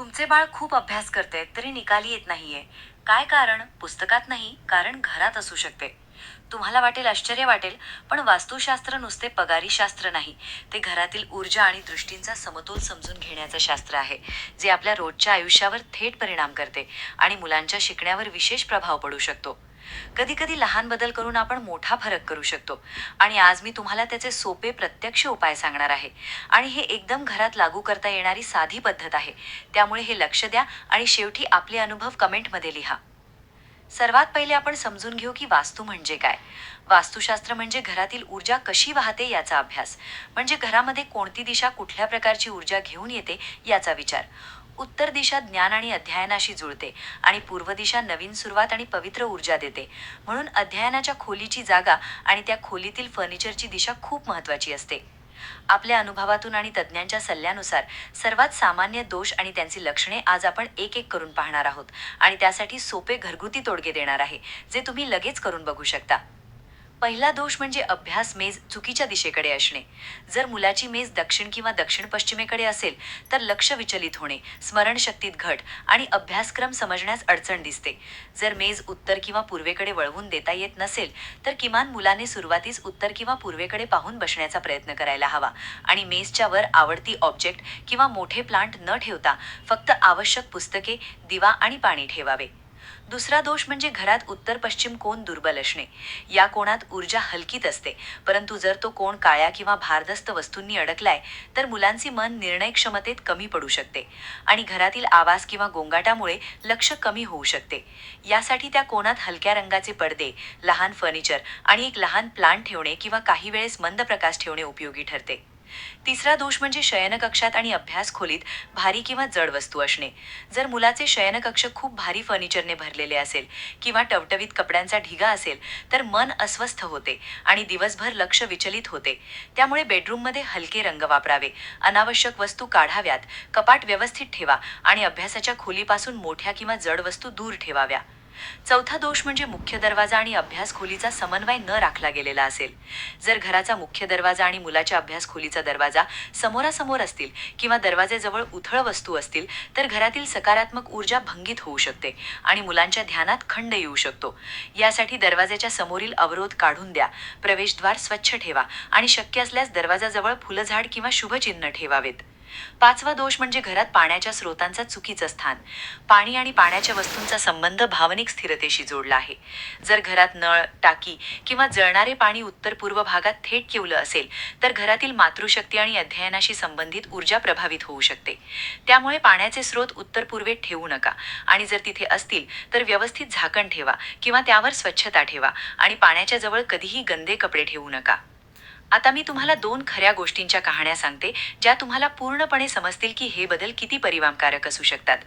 तुमचे बाळ खूप अभ्यास करते तरी निकाली येत नाहीये. काय कारण? पुस्तकात नाही, कारण घरात असू शकते. तुम्हाला वाटेल, आश्चर्य वाटेल, पण वास्तुशास्त्र नुसते पगारी शास्त्र नाही. ते घरातील ऊर्जा आणि दृष्टींचा समतोल समजून घेण्याचं शास्त्र आहे, जे आपल्या रोजच्या आयुष्यावर थेट परिणाम करते आणि मुलांच्या शिकण्यावर विशेष प्रभाव पडू शकतो. कधी कधी लहान बदल करून आपण मोठा फरक करू शकतो. आणि आज मी तुम्हाला त्याचे सोपे प्रत्यक्ष उपाय सांगणार आहे. आणि हे एकदम घरात लागू करता येणारी साधी पद्धत आहे. त्यामुळे हे लक्ष द्या आणि शेवटी आपले अनुभव कमेंटमध्ये लिहा. सर्वात पहिले आपण समजून घेऊ की वास्तू म्हणजे काय. वास्तुशास्त्र म्हणजे घरातील ऊर्जा कशी वाहते याचा अभ्यास. म्हणजे घरामध्ये कोणती दिशा कुठल्या प्रकारची ऊर्जा घेऊन येते याचा विचार. उत्तर दिशा ज्ञान आणि अध्ययनाशी जुळते आणि पूर्व दिशा नवीन सुरुवात आणि पवित्र ऊर्जा देते. म्हणून अध्ययनाच्या खोलीची जागा आणि त्या खोलीतील फर्निचरची दिशा खूप महत्त्वाची असते. आपल्या अनुभवातून आणि तज्ज्ञांच्या सल्ल्यानुसार सर्वात सामान्य दोष आणि त्यांची लक्षणे आज आपण एक एक करून पाहणार आहोत. आणि त्यासाठी सोपे घरगुती तोडगे देणार आहे, जे तुम्ही लगेच करून बघू शकता. पहिला दोष म्हणजे अभ्यास मेज चुकीच्या दिशेकडे असणे. जर मुलाची मेज दक्षिण किंवा दक्षिण पश्चिमेकडे असेल तर लक्ष विचलित होणे, स्मरणशक्तीत घट आणि अभ्यासक्रम समजण्यास अडचण दिसते. जर मेज उत्तर किंवा पूर्वेकडे वळवून देता येत नसेल तर किमान मुलाने सुरुवातीस उत्तर किंवा पूर्वेकडे पाहून बसण्याचा प्रयत्न करायला हवा. आणि मेजच्या वर आवडती ऑब्जेक्ट किंवा मोठे प्लांट न ठेवता फक्त आवश्यक पुस्तके, दिवा आणि पाणी ठेवावे. दुसरा दोष म्हणजे घरात उत्तर पश्चिम कोन दुर्बल असणे. या कोणात ऊर्जा हलकीत असते, परंतु जर तो कोण काळ्या किंवा भारदस्त वस्तूंनी अडकलाय तर मुलांचे मन निर्णय क्षमतेत कमी पडू शकते आणि घरातील आवाज किंवा गोंगाटामुळे लक्ष कमी होऊ शकते. यासाठी त्या कोणात हलक्या रंगाचे पडदे, लहान फर्निचर आणि एक लहान प्लांट ठेवणे किंवा काही वेळेस मंद प्रकाश ठेवणे उपयोगी ठरते. तिसरा दोष म्हणजे शयनकक्षात आणि अभ्यास खोलीत भारी किंवा जड वस्तू असणे. जर मुलाचे शयनकक्ष खूप भारी फर्निचरने भरलेले असेल किंवा टवटवीत कपड्यांचा ढिगा असेल तर मन अस्वस्थ होते आणि दिवसभर लक्ष विचलित होते. त्यामुळे बेडरूममध्ये हलके रंग वापरावे, अनावश्यक वस्तू काढाव्यात, कपाट व्यवस्थित ठेवा आणि अभ्यासाच्या खोलीपासून मोठ्या किंवा जड वस्तू दूर ठेवाव्या. चौथा दोष म्हणजे मुख्य दरवाजा आणि अभ्यास खोलीचा समन्वय न राखला गेलेला असेल. जर घराचा मुख्य दरवाजा आणि मुलाच्या अभ्यास खोलीचा दरवाजा समोरासमोर असतील किंवा दरवाजेजवळ उथळ वस्तू असतील तर घरातील सकारात्मक ऊर्जा भंगित होऊ शकते आणि मुलांच्या ध्यानात खंड येऊ शकतो. यासाठी दरवाजाच्या समोरील अवरोध काढून द्या, प्रवेशद्वार स्वच्छ ठेवा आणि शक्य असल्यास दरवाजाजवळ फुलझाड किंवा शुभचिन्ह ठेवावेत. पाचवा दोष म्हणजे घरात पाण्याच्या स्रोतांचा चुकीचं स्थान. पाणी आणि पाण्याच्या वस्तूंचा संबंध भावनिक स्थिरतेशी जोडला आहे. जर घरात नळ, टाकी किंवा जळणारे पाणी उत्तर पूर्व भागात थेट ठेवलं असेल तर घरातील मातृशक्ती आणि अध्ययनाशी संबंधित ऊर्जा प्रभावित होऊ शकते. त्यामुळे पाण्याचे स्रोत उत्तर पूर्वेत ठेवू नका आणि जर तिथे असतील तर व्यवस्थित झाकण ठेवा किंवा त्यावर स्वच्छता ठेवा आणि पाण्याच्या जवळ कधीही गंदे कपडे ठेवू नका. आता मी तुम्हाला दोन खऱ्या गोष्टींच्या कहाण्या सांगते, ज्या तुम्हाला पूर्णपणे समजतील की हे बदल किती परिणामकारक असू शकतात.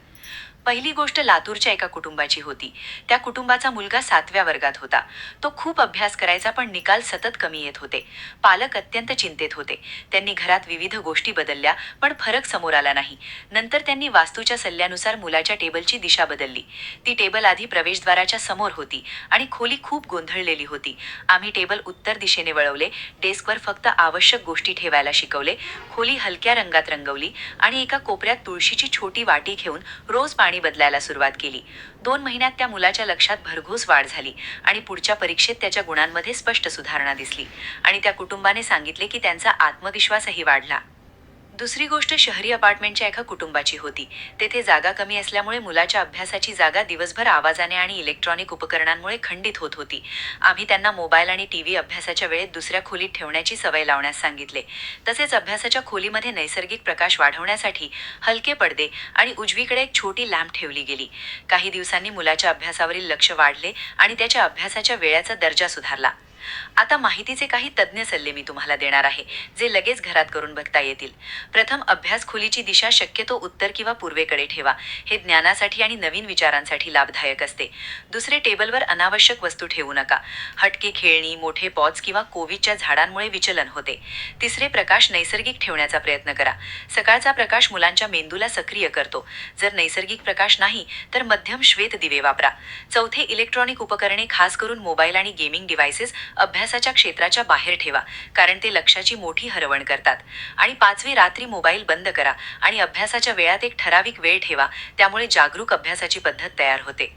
पहिली गोष्ट लातूरच्या एका कुटुंबाची होती. त्या कुटुंबाचा मुलगा 7व्या वर्गात होता. तो खूप अभ्यास करायचा पण निकाल सतत कमी येत होते. पालक अत्यंत चिंतेत होते. त्यांनी घरात विविध गोष्टी बदलल्या पण फरक समोर आला नाही. नंतर त्यांनी वास्तूच्या सल्ल्यानुसार मुलाच्या टेबलची दिशा बदलली. ती टेबल आधी प्रवेशद्वाराच्या समोर होती आणि खोली खूप गोंधळलेली होती. आम्ही टेबल उत्तर दिशेने वळवले, डेस्कवर फक्त आवश्यक गोष्टी ठेवायला शिकवले, खोली हलक्या रंगात रंगवली आणि एका कोपऱ्यात तुळशीची छोटी वाटी घेऊन रोज पाणी बदलायला सुरुवात केली. 2 महिन्यात त्या मुलाच्या लक्षात भरघोस वाढ झाली आणि पुढच्या परीक्षेत त्याच्या गुणांमध्ये स्पष्ट सुधारणा दिसली आणि त्या कुटुंबाने सांगितले की त्यांचा आत्मविश्वासही वाढला. दुसरी गोष्ट शहरी अपार्टमेंटच्या एका कुटुंबाची होती. तेथे जागा कमी असल्यामुळे मुलाच्या अभ्यासाची जागा दिवसभर आवाजाने आणि इलेक्ट्रॉनिक उपकरणांमुळे खंडित होत होती. आम्ही त्यांना मोबाईल आणि टीव्ही अभ्यासाच्या वेळेत दुसऱ्या खोलीत ठेवण्याची सवय लावण्यास सांगितले. तसेच अभ्यासाच्या खोलीमध्ये नैसर्गिक प्रकाश वाढवण्यासाठी हलके पडदे आणि उजवीकडे एक छोटी लॅम्प ठेवली गेली. काही दिवसांनी मुलाच्या अभ्यासावरील लक्ष वाढले आणि त्याच्या अभ्यासाच्या वेळाचा दर्जा सुधारला. आता माहितीचे काही तज्ज्ञ सल्ले मी तुम्हाला देणार आहे, जे लगेच घरात करून बघता येतील. प्रथम, अभ्यास खोलीची दिशा शक्यतो उत्तर किंवा पूर्वेकडे ठेवा. हे ज्ञानासाठी आणि नवीन विचारांसाठी लाभदायक असते. दुसरे, टेबलवर अनावश्यक वस्तू ठेवू नका. हटके खेळणी, मोठे पॉट्स किंवा कोविडच्या झाडांमुळे विचलन होते. तिसरे, प्रकाश नैसर्गिक ठेवण्याचा प्रयत्न करा. सकाळचा प्रकाश मुलांच्या मेंदूला सक्रिय करतो. जर नैसर्गिक प्रकाश नाही तर मध्यम श्वेत दिवे वापरा. चौथे, इलेक्ट्रॉनिक उपकरणे, खास करून मोबाईल आणि गेमिंग डिव्हाइसेस अभ्यासाच्या क्षेत्राच्या बाहेर ठेवा, कारण ते लक्षाची मोठी हरवण करतात. आणि 5वी, रात्री मोबाईल बंद करा आणि अभ्यासाच्या वेळात एक ठराविक वेळ ठेवा, त्यामुळे जागरूक अभ्यासाची पद्धत तयार होते.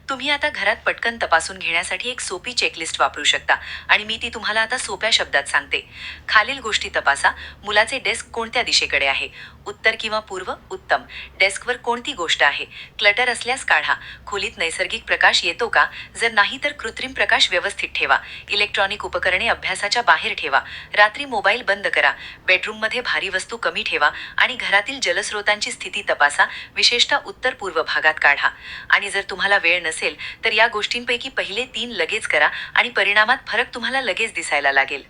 तुम्ही आता घरात पटकन तपासून घेण्यासाठी एक सोपी चेकलिस्ट वापरू शकता आणि मी ती तुम्हाला आता सोप्या शब्दात सांगते. खालील गोष्टी तपासा. मुलाचे डेस्क कोणत्या दिशेकडे आहे? उत्तर किंवा पूर्व? उत्तम. डेस्कवर कोणती गोष्ट आहे? क्लटर असल्यास काढा. खोलीत नैसर्गिक प्रकाश येतो का? जर नाही तर कृत्रिम प्रकाश व्यवस्थित ठेवा. इलेक्ट्रॉनिक उपकरणे अभ्यासाच्या बाहेर ठेवा. रात्री मोबाईल बंद करा. बेडरूममध्ये भारी वस्तू कमी ठेवा आणि घरातील जलस्रोतांची स्थिती तपासा, विशेषतः उत्तर पूर्व भागात काढा. आणि जर तुम्हाला वेळ नसेल तर या गोष्टींपैकी पहिले 3 लगेच करा आणि परिणामात फरक तुम्हाला लगेच दिसायला लागेल.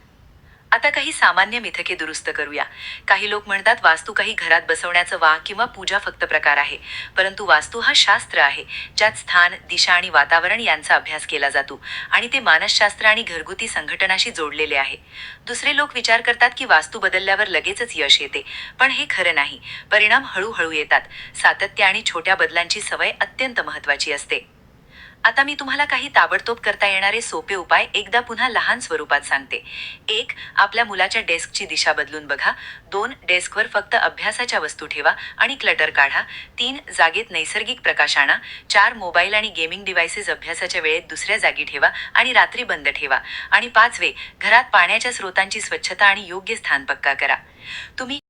आता काही सामान्य मिथके दुरुस्त करूया. काही लोक म्हणतात वास्तू काही घरात बसवण्याचं वा किंवा पूजा फक्त प्रकार आहे. परंतु वास्तू हा शास्त्र आहे, ज्यात स्थान, दिशा आणि वातावरण यांचा अभ्यास केला जातो आणि ते मानसशास्त्र आणि घरगुती संघटनाशी जोडलेले आहे. दुसरे लोक विचार करतात की वास्तू बदलल्यावर लगेचच यश येते, पण हे खरं नाही. परिणाम हळूहळू येतात. सातत्य आणि छोट्या बदलांची सवय अत्यंत महत्त्वाची असते. आता मी तुम्हाला काही ताबडतोब करता येणारे सोपे उपाय एकदा पुन्हा लहान स्वरूपात सांगते. 1. आपल्या मुलाच्या डेस्कची दिशा बदलून बघा. 2. डेस्कवर फक्त अभ्यासाच्या वस्तू ठेवा आणि क्लटर काढा. 3. जागेत नैसर्गिक प्रकाश आणा. 4. मोबाईल आणि गेमिंग डिव्हाइसेस अभ्यासाच्या वेळेत दुसऱ्या जागी ठेवा आणि रात्री बंद ठेवा. आणि 5वे, घरात पाण्याच्या स्रोतांची स्वच्छता आणि योग्य स्थान पक्का करा. तुम्ही